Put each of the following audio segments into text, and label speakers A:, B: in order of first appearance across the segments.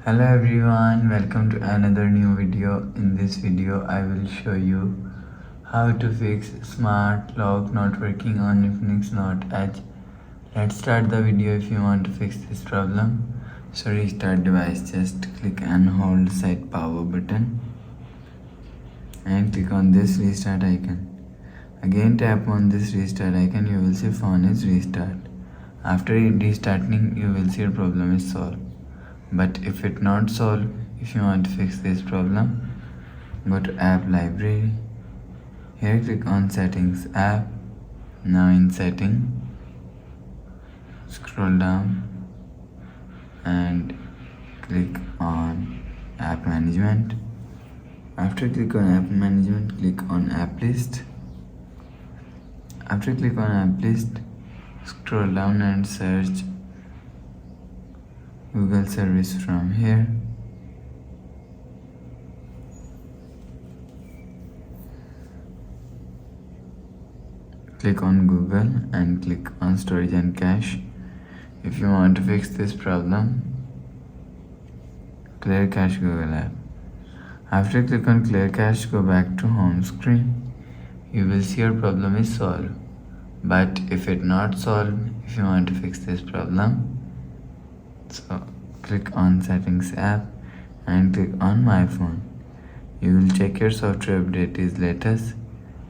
A: Hello everyone, welcome to another new video. In this video I will show you how to fix smart lock not working on Infinix Note Edge. Let's start the video. If you want to fix this problem, so restart device, just click and hold set power button and click on this restart icon. Again tap on this restart icon, you will see phone is restart. After restarting, you will see your problem is solved. But if it not solved, if you want to fix this problem, go to app library. Here click on settings app. Now in setting, scroll down and click on app management. After click on app management, click on app list. After click on app list, scroll down and search Google service from here. Click on Google and click on storage and cache. If you want to fix this problem, clear cache Google app. After click on clear cache, go back to home screen. You will see your problem is solved. But if it not solved, if you want to fix this problem, so click on settings app and click on my phone. You will check your software update is latest.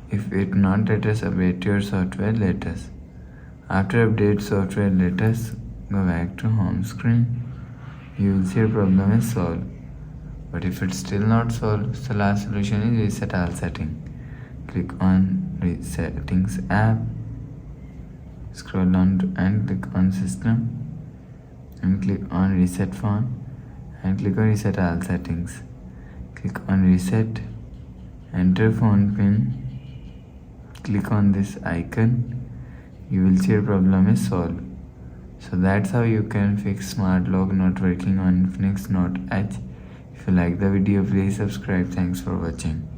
A: If it not latest, update your software latest. After update software latest, go back to home screen. You will see your problem is solved. But if it's still not solved, the last solution is reset all setting. Click on settings app, scroll down and click on system and click on reset phone and click on reset all settings. Click on reset, enter phone pin, click on this icon. You will see your problem is solved. So that's how you can fix smart lock not working on Infinix Note Edge. If you like the video, please subscribe. Thanks for watching.